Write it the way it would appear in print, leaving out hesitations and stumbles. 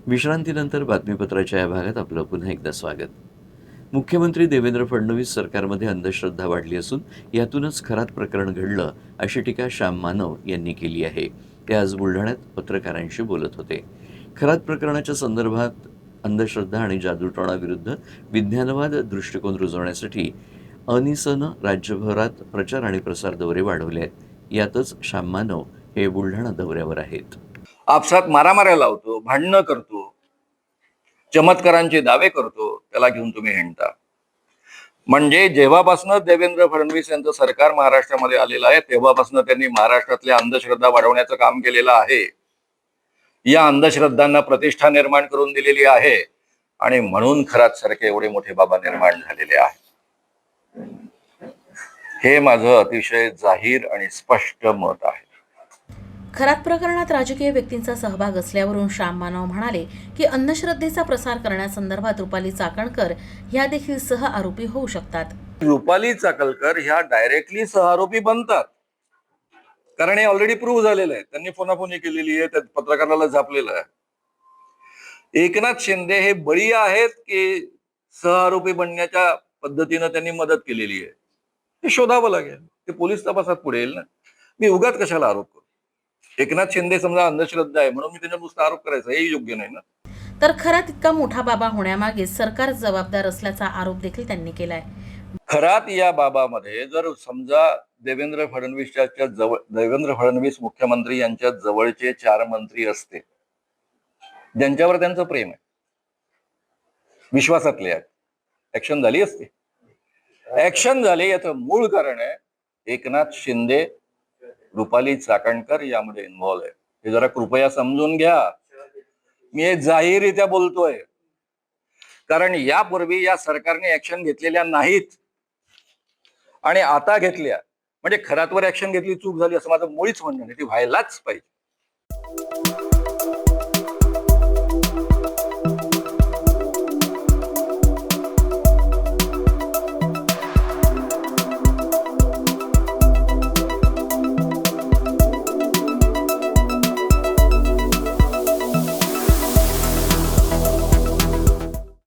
विश्रांतीनंतर बातमीपत्राच्या या भागात आपलं पुन्हा एकदा स्वागत. मुख्यमंत्री देवेंद्र फडणवीस सरकारमध्ये अंधश्रद्धा वाढली असून यातूनच खरात प्रकरण घडलं, अशी टीका श्याम मानव यांनी केली आहे. ते आज बुलढाण्यात पत्रकारांशी बोलत होते. खरात प्रकरणाच्या संदर्भात अंधश्रद्धा आणि जादूटोणाविरुद्ध विज्ञानवाद दृष्टिकोन रुजवण्यासाठी अनिसनं राज्यभरात प्रचार आणि प्रसार दौरे वाढवले आहेत. यातच श्याम मानव हे बुलढाणा दौऱ्यावर आहेत. आपसात मारामाऱ्या लावतो, भांडणं करतो, चमत्कारांचे दावे करतो, त्याला घेऊन तुम्ही हिंडता. म्हणजे जेव्हापासून देवेंद्र फडणवीस यांचं सरकार महाराष्ट्रामध्ये आलेलं आहे तेव्हापासून त्यांनी महाराष्ट्रातल्या अंधश्रद्धा वाढवण्याचं काम केलेलं आहे. या अंधश्रद्धांना प्रतिष्ठा निर्माण करून दिलेली आहे आणि म्हणून खरात सारखे एवढे मोठे बाबा निर्माण झालेले आहेत. हे माझं अतिशय जाहीर आणि स्पष्ट मत आहे. खरात प्रकरणात राजकीय व्यक्तींचा सहभाग असल्यावरून श्याम मानव म्हणाले की अंधश्रद्धेचा प्रसार करण्यासंदर्भात रुपाली चाकणकर ह्या देखील सह आरोपी होऊ शकतात. रुपाली चाकणकर ह्या डायरेक्टली सहआरोपी बनतात, कारण हे ऑलरेडी प्रूव्ह झालेलं आहे. त्यांनी फोनाफोनी केलेली आहे, त्या पत्रकाराला झापलेलं आहे. एकनाथ शिंदे हे बळी आहेत की सहआरोपी बनण्याच्या पद्धतीनं त्यांनी मदत केलेली आहे, हे शोधावं लागेल. ते पोलीस तपासात पुढे येईल ना. मी उगाच कशाला आरोप करू? एकनाथ शिंदे समजा अंधश्रद्धा आहे म्हणून मी त्यांच्या नुसता आरोप करायचा, हे योग्य नाही ना. तर खरात इतका मोठा बाबा होण्यामागे सरकार जबाबदार असल्याचा आरोप देखील त्यांनी केलाय. खरात या बाबामध्ये जर समजा देवेंद्र फडणवीस मुख्यमंत्री यांच्या जवळचे 4 मंत्री असते ज्यांच्यावर त्यांचं प्रेम आहे, विश्वासातले आहेत, ऍक्शन झाली असते. ऍक्शन झाली याचं मूळ कारण आहे एकनाथ शिंदे, रुपाली चाकणकर यामध्ये इन्व्हॉल्व आहे. हे जरा कृपया समजून घ्या. मी हे जाहीररित्या बोलतोय, कारण यापूर्वी या सरकारने ऍक्शन घेतलेल्या नाहीत आणि आता घेतल्या. म्हणजे खरातवर ऍक्शन घेतली चूक झाली असं माझं मुळीच म्हणणं नाही, ती व्हायलाच पाहिजे.